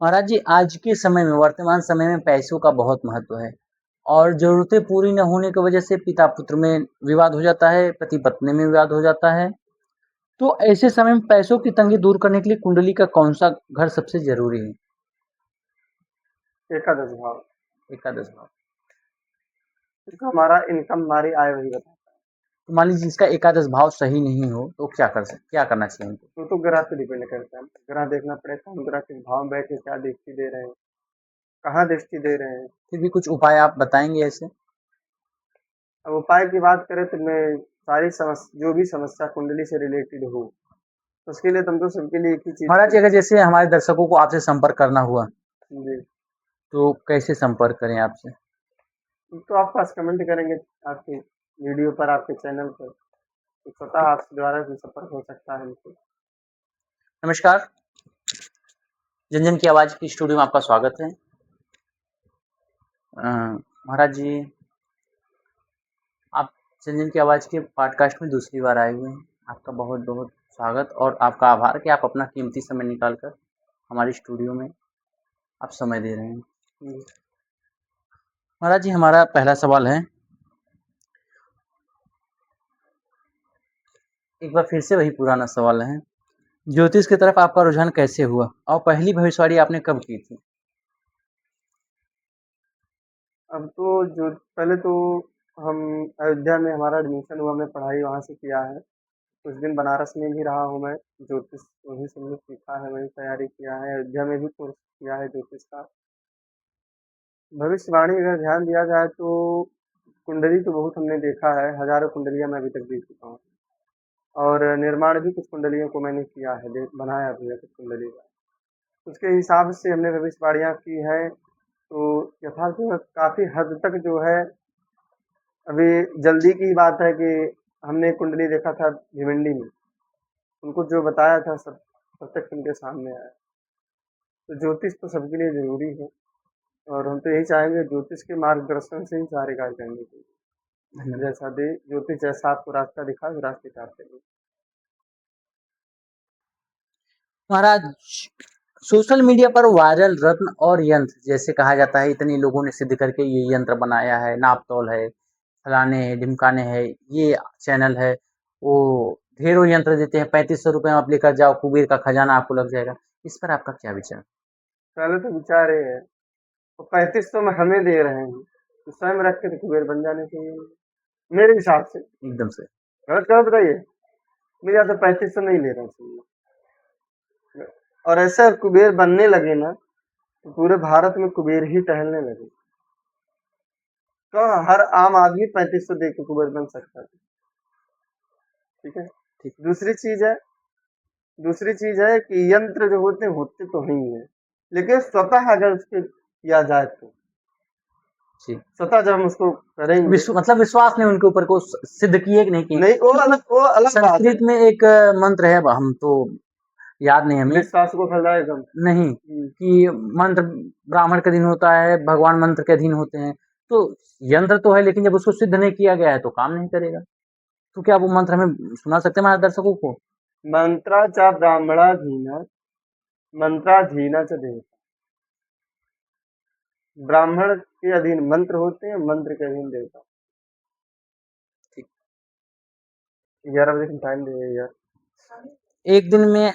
महाराज जी, आज के समय में वर्तमान समय में पैसों का बहुत महत्व है और ज़रूरतें पूरी न होने की वजह से पिता-पुत्र में विवाद हो जाता है, पति-पत्नी में विवाद हो जाता है। तो ऐसे समय में पैसों की तंगी दूर करने के लिए कुंडली का कौन-सा घर सबसे ज़रूरी है? एकादश भाव। एकादश भाव। क्योंकि हमारा इनकम हमारी आय वही बताता तो मान लीजिए जिसका एकादश भाव सही नहीं हो, तो क्या करना चाहिए उनको? है। तो ग्रह पे डिपेंड करता है। ग्रह देखना पड़ेगा, हम ग्रह किस भाव में बैठ के क्या दृष्टि दे रहे हैं, कहाँ दृष्टि दे रहे हैं। फिर भी कुछ उपाय आप बताएँगे ऐसे? अब उपाय की बात करें तो मैं सारी समस्या, जो भी समस्या कुंडली से रिलेटेड हो, उसके लिए तुम तो सबके लिए एक ही चीज महाराज जी, की। अगर जैसे हमारे दर्शकों को आपसे संपर्क करना हुआ, जी। तो कैसे संपर्क करें आपसे? तो आप पास कमेंट करेंगे आपके वीडियो पर, आपके चैनल पर, तो स्वतः ठीक। आपके द्वारा भी संपर्क हो सकता है हमसे। नमस्कार, जनजन की आवाज़ की स्टूडियो में आपका स्वागत है। महाराज जी, आप जनजन की आवाज़ के पॉडकास्ट में दूसरी बार आए हुए हैं। आपका बहुत-बहुत स्वागत और आपका आभार कि आप अपना कीमती समय निकाल कर हमारी स्टूडियो में आप समय दे रहे हैं। जी। महाराज जी, हमारा पहला सवाल है, एक बार फिर से वही पुराना सवाल है, ज्योतिष की तरफ आपका रुझान कैसे हुआ और पहली भविष्यवाणी आपने कब की थी? अब तो जो पहले तो हम अयोध्या में हमारा एडमिशन हुआ, मैं पढ़ाई वहाँ से किया है। कुछ दिन बनारस में भी रहा हूँ मैं, ज्योतिष वहीं से हमने सीखा है, वहीं तैयारी किया है। अयोध्या में भी कोर्स किया है ज्योतिष का। भविष्यवाणी अगर ध्यान दिया जाए तो कुंडली तो बहुत हमने देखा है, हजारों कुंडलियां मैं अभी तक देख चुका हूँ। और निर्माण भी कुछ कुंडलियों को मैंने किया है, बनाया भी है कुछ कुंडली का। उसके हिसाब से हमने भविष्यवाणियां की है, तो यथार्थ में काफी हद तक जो है, अभी जल्दी की बात है कि हमने कुंडली देखा था भिवंडी में, उनको जो बताया था सब प्रत्यक्ष उनके सामने आया। तो ज्योतिष तो सबके लिए जरूरी है, और हम तो यही चाहेंगे ज्योतिष के मार्गदर्शन से ही सारे कार्य करने चाहिए। धन्यवाद। जैसा दे ज्योतिष जैसा आपको रास्ता दिखा, उस रास्ते पे आप चलिए। महाराज, सोशल मीडिया पर वायरल रत्न और यंत्र जैसे कहा जाता है, इतने लोगों ने सिद्ध करके ये यंत्र बनाया है, नापतोल है, फलाने है, ढिमकाने है, ये चैनल है, वो ढेरों यंत्र देते हैं, 3500 रुपये में आप लेकर जाओ, कुबेर का खजाना आपको लग जाएगा। इस पर आपका क्या विचार? पहले तो विचार ये है, तो 3500 में हमें दे रहे हैं, तो स्वयं रख के तो कुबेर बन जाने चाहिए मेरे हिसाब से। एकदम से। गलत कहो बताइए। मेरे यहाँ तो 3500 नहीं लेना चाहिए। और ऐसा कुबेर बनने लगे ना, तो पूरे भारत में कुबेर ही टहलने लगे। तो हर आम आदमी 3500 दे के कुबेर बन सकता है। ठीक है। ठीक। दूसरी चीज है कि यंत्र जो होते तो ही है, लेकिन स्वतः अगर उसके किया जाए तो, जी। स्वतः जब हम उसको करेंगे। मतलब विश्वास नहीं उनके ऊपर को सिद्ध किए कि नहीं किए। नहीं, वो अलग बात है। संस्कृत में एक मंत्र है, हम तो याद नहीं हमें। विश्वास को फैलाए दम। नहीं, कि मंत्र ब्राह्मण के अधीन होता है, भगवान मंत्र के अधीन होते हैं। तो यंत्र तो है, लेकिन जब उसको सिद्ध नहीं किया गया है तो काम नहीं करेगा। तो क्या वो मंत्र हमें सुना सकते हैं हमारे दर्शकों को? मंत्राचा ब्राह्मणाधीन, मंत्राधीना च देवता। ब्राह्मण के अधीन मंत्र होते हैं, मंत्र के अधीन देवता। ठीक। 11 बजे टाइम दे यार। एक दिन में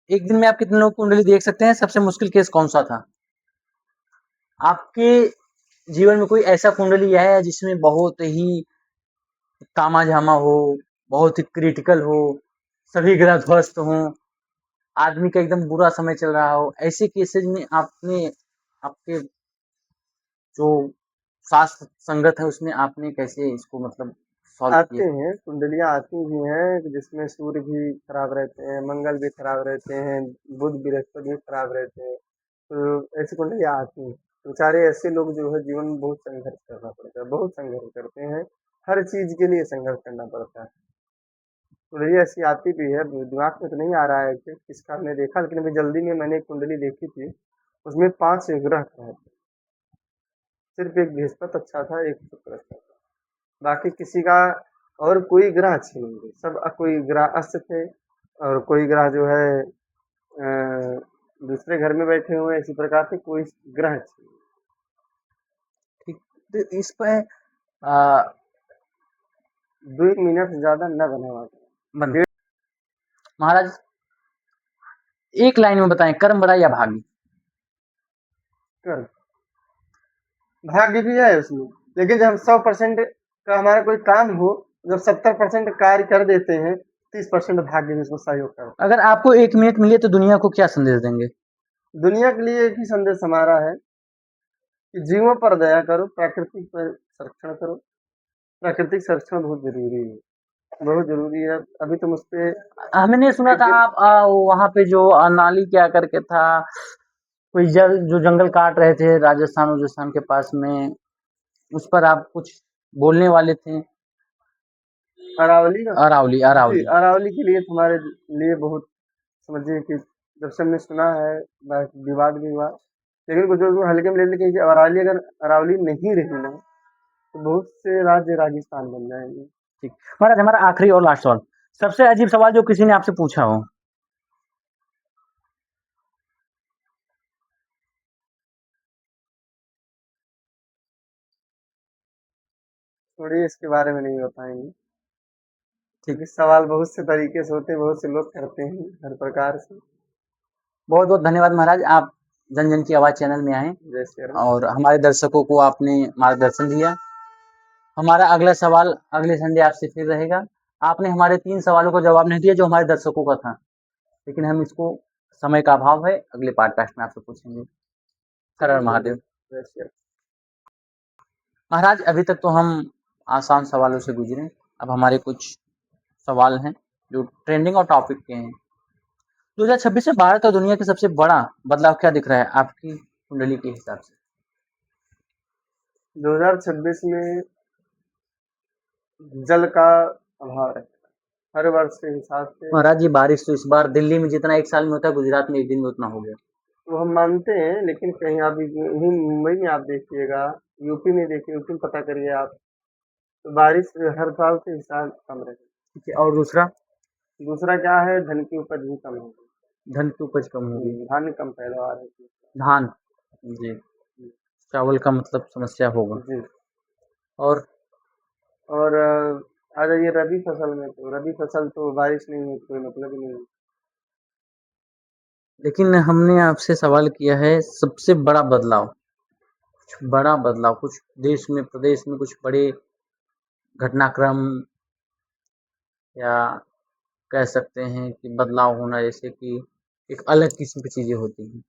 एक दिन में आप कितने लोग कुंडली देख सकते हैं? सबसे मुश्किल केस कौन सा था आपके जीवन में? कोई ऐसा कुंडली है जिसमें बहुत ही तामाझामा हो, बहुत ही क्रिटिकल हो, सभी ग्रह ध्वस्त हों, आदमी का एकदम बुरा समय चल रहा हो, ऐसे केसेज में आपने आपके जो शास्त्र संगत है उसमें आपने कैसे इसको मतलब सॉल्व आते किया? हैं कुंडलियां, आती भी हैं जिसमें सूर्य भी खराब रहते हैं, मंगल भी खराब रहते हैं, बुध बृहस्पति भी खराब रहते हैं। तो ऐसी कुंडलियां आती हैं, तो बेचारे ऐसे लोग जो है जीवन में बहुत संघर्ष करना पड़ता है, बहुत संघर्ष करते हैं। हर चीज के लिए संघर्ष करना पड़ता है। कुंडली ऐसी आती भी है, दिमाग में तो नहीं आ रहा है कि किसका हमने देखा, लेकिन अभी जल्दी में मैंने एक कुंडली देखी थी, उसमें 5 ग्रह थे। सिर्फ एक बृहस्पति अच्छा था, एक शुक्र अच्छा था, बाकी किसी का और कोई ग्रह अच्छे नहीं थे। सब कोई ग्रह अस्त थे, और कोई ग्रह जो है दूसरे घर में बैठे हुए इसी प्रकार से कोई ग्रह चाहिए। ठीक, तो इस पे 2 मिनट से ज़्यादा न बना बन महाराज एक लाइन में बताएं, कर्म बड़ा या भाग्य? कर भाग्य भी है उसमें, लेकिन जब हम 100% का हमारा कोई काम हो, जब 70% कार्य कर देते हैं, 30% भाग्य में उसमें सहयोग करता अगर आपको 1 मिनट मिले तो दुनिया को क्या संदेश देंगे? है। दुनिया के लिए एक ही संदेश हमारा है कि जीवों पर दया करो, प्राकृतिक पर संरक्षण करो। प्राकृतिक संरक्षण बहुत जरूरी है, बहुत जरूरी है। अभी तुम उस पे हमने सुना था लेकिन आप वहां पे जो नाली क्या करके था, कोई जो जंगल काट रहे थे राजस्थान के पास में, उस पर आप कुछ बोलने वाले थे। अरावली का, अरावली जी अरावली अरावली के लिए तुम्हारे लिए बहुत, समझिए कि जब से हमने सुना है, विवाद भी हुआ, लेकिन कुछ लोग हल्के में ले लेते हैं कि अरावली, अगर अरावली नहीं रही ना, तो बहुत से राज्य राजस्थान बन जाएंगे। ठीक महाराज, हमारा आखिरी और लास्ट सवाल, सबसे अजीब सवाल जो किसी ने आपसे पूछा हो। थोड़ी इसके बारे में नहीं बताएंगे, ठीक, क्योंकि सवाल बहुत से तरीके से होते हैं, बहुत से लोग करते हैं हर प्रकार से। बहुत बहुत धन्यवाद महाराज, आप जन जन की आवाज चैनल में आए जय श्री राम। और हमारे दर्शकों को आपने मार्गदर्शन दिया। हमारा अगला सवाल अगले संडे आपसे फिर रहेगा। आपने हमारे 3 सवालों का जवाब नहीं दिया जो हमारे दर्शकों का था, लेकिन हम इसको, समय का अभाव है, अगले पॉडकास्ट में आपसे पूछेंगे। हर हर महादेव। जय श्री राम। महाराज अभी तक तो हम आसान सवालों से गुजरे, अब हमारे कुछ सवाल हैं जो ट्रेंडिंग और टॉपिक के हैं। 2026 में भारत और दुनिया के सबसे बड़ा बदलाव क्या दिख रहा है आपकी कुंडली के हिसाब से? 2026 में जल का अभाव है, हर वर्ष के हिसाब से। महाराज जी बारिश तो इस बार दिल्ली में जितना एक साल में होता है, गुजरात में एक दिन में उतना हो गया। तो हम मानते हैं, लेकिन कहीं आप यहीं मुंबई में आप देखिएगा, यूपी में देखिए, यूपी में पता करिए आप, तो बारिश हर साल से इस साल कम रही। ठीक है, और दूसरा? दूसरा क्या है, धन की उपज भी कम है। धन की उपज कम होगी। धान कम पैदावार है। धान, जी, चावल का मतलब समस्या होगा। जी। और और आ जाइए रबी फसल में, तो रबी फसल तो बारिश नहीं है, कोई मतलब ही नहीं है। लेकिन हमने आपसे सवाल किया है सबसे बड़ा बदलाव, कुछ बड़ा बदलाव, कुछ देश में प्रदेश में कुछ बड़े घटनाक्रम या कह सकते हैं कि बदलाव होना, जैसे कि एक अलग किस्म की चीजें होती हैं।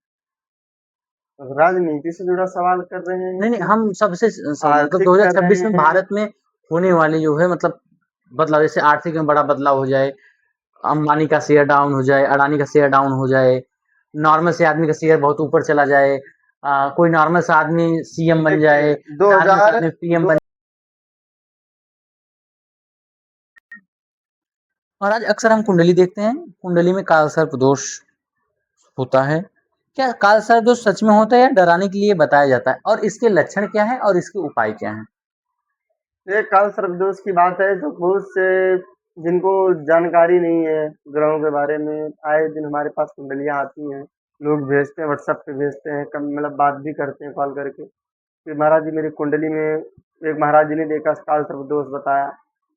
अब राजनीति से जुड़ा सवाल कर रहे हैं नहीं नहीं, कि हम सबसे मतलब आर्थिक कर रहे 2026 में हैं? भारत में होने वाले जो है मतलब बदलाव, जैसे आर्थिक में बड़ा बदलाव हो जाए, अंबानी का शेयर डाउन हो जाए, अडानी का शेयर डाउन हो जाए, नॉर्मल से आदमी का शेयर बहुत ऊपर चला जाए, कोई नॉर्मल सा आदमी सीएम बन देखिए जाए, नॉर्मल सा 2000 आदमी पीएम दो बन। और आज अक्सर हम कुंडली देखते हैं, कुंडली में काल सर्प दोष होता है। क्या काल सर्प दोष सच में होता है या डराने के लिए बताया जाता है, और इसके लक्षण क्या है और इसके उपाय क्या हैं? ये काल सर्पदोष की बात है, जो बहुत से जिनको जानकारी नहीं है ग्रहों के बारे में, आए दिन हमारे पास कुंडलियां आती हैं, लोग भेजते हैं, व्हाट्सएप पे भेजते हैं, कम मतलब बात भी करते हैं कॉल करके कि महाराज जी मेरी कुंडली में एक महाराज जी ने देखा, काल सर्पदोष बताया।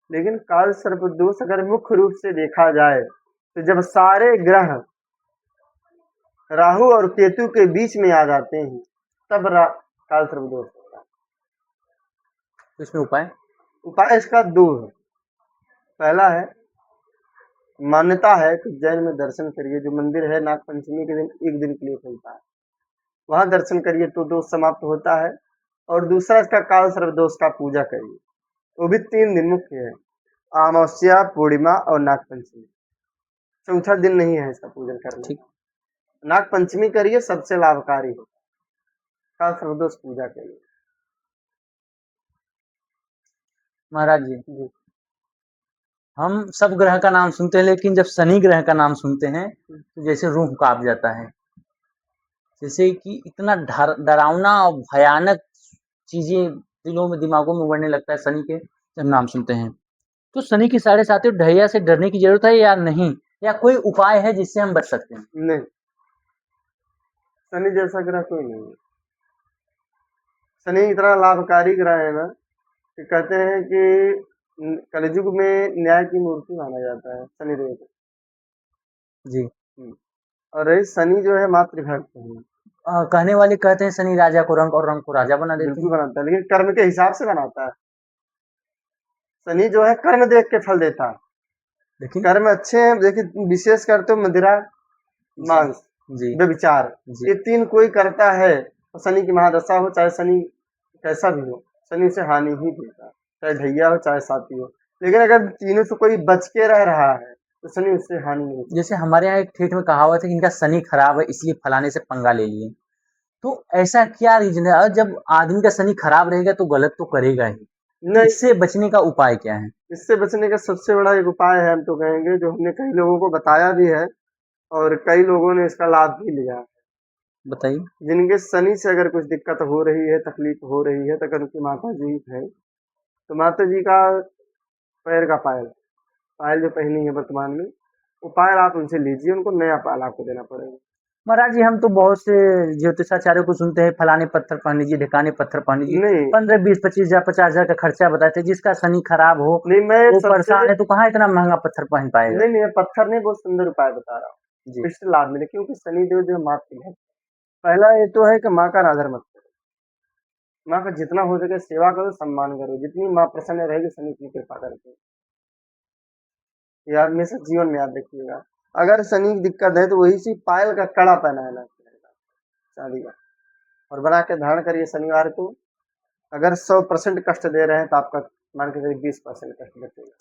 लेकिन काल सर्पदोष अगर मुख्य रूप से देखा जाए, तो जब सारे ग्रह राहु और केतु के बीच में आ जाते हैं, तब काल सर्पदोष होता है। तो इसमें उपाय? उपाय इसका दो है। पहला है, मान्यता है कि जैन में दर्शन करिए, जो मंदिर है नाग पंचमी के दिन एक दिन के लिए खुलता है, वहां दर्शन करिए तो दोष समाप्त होता है। और दूसरा इसका काल सर्पदोष का पूजा करिए, वो भी 3 दिन मुख्य है, अमावस्या, पूर्णिमा और नाग पंचमी। चौथा दिन नहीं है इसका पूजन करने ठीक, का। नाग पंचमी करिए, सबसे लाभकारी है। काल सर्पदोष पूजा करिए। महाराज जी जी। हम सब ग्रह का नाम सुनते हैं, लेकिन जब शनि ग्रह का नाम सुनते हैं तो जैसे रूह कांप जाता है, जैसे कि इतना डरावना और भयानक चीजें दिलों में दिमागों में उभरने लगता है शनि के जब नाम सुनते हैं। तो शनि की 7.5 ढैया से डरने की जरूरत है या नहीं, या कोई उपाय है जिससे हम बच सकते हैं? नहीं, शनि जैसा ग्रह कोई नहीं है। शनि इतना लाभकारी ग्रह है ना कि कहते हैं कि कलयुग में न्याय की मूर्ति माना जाता है शनिदेव को। जी। और रही शनि जो है मातृभक्त है। कहने वाले कहते हैं शनि राजा को रंक और रंक को राजा बना देते बिल्कुल हैं। बनाता है, लेकिन कर्म के हिसाब से बनाता है। शनि जो है कर्म देख के फल देता है। लेकिन कर्म अच्छे हैं, देखिए विशेष कर तो मदिरा, मांस, जी व्यभिचार, जी ये 3 कोई करता है तो शनि की महादशा हो, चाहे शनि कैसा भी हो, शनि उसे हानि ही देता है, चाहे ढैया हो चाहे साथी हो। लेकिन अगर तीनों से कोई बच के रह रहा है तो शनि उससे हानि नहीं देता। जैसे हमारे यहाँ एक ठेठ में कहावत है कि इनका शनि खराब है इसलिए फलाने से पंगा ले लिए। तो ऐसा क्या रीजन है? और जब आदमी का शनि खराब रहेगा तो गलत तो करेगा ही। नहीं, इससे बचने का उपाय क्या है? इससे बचने का सबसे बड़ा एक उपाय है, हम तो कहेंगे, जो हमने कई लोगों को बताया भी है और कई लोगों ने इसका लाभ भी लिया है। बताइए। जिनके शनि से अगर कुछ दिक्कत हो रही है, तकलीफ हो रही है, तो अगर उनकी माता जी है तो माता जी का पैर का पायल, पायल जो पहनी है वर्तमान में, वो पायल आप उनसे लीजिए, उनको नया पायल आपको देना पड़ेगा। महाराज जी हम तो बहुत से ज्योतिषाचार्यों को सुनते हैं फलाने पत्थर पहन लीजिए, ढिकाने पत्थर पहन लीजिए, नहीं 15, 20, 25 हजार 50 हजार का खर्चा बताते हैं। जिसका शनि खराब हो नहीं, मैं वो सबसे परेशान है तो कहाँ इतना महंगा पत्थर पहन पाएगा? नहीं नहीं, मैं पत्थर नहीं, बहुत सुंदर उपाय बता रहा जी। हूँ, इससे लाभ मिले, क्योंकि शनिदेव जो है मातृ है। पहला ये तो है कि माँ का आदर मत करो, माँ का जितना हो सके सेवा करो, सम्मान करो, जितनी माँ प्रसन्न रहेगी शनि उतनी कृपा करते हैं। ये हमेशा जीवन में याद रखिएगा। अगर शनि की दिक्कत है तो वही सी पायल का कड़ा पहनाना पड़ेगा, चांदी का, और बना के धारण करिए शनिवार को। अगर 100% कष्ट दे रहे हैं तो आपका मान के चलिए 20% कष्ट बचेगा।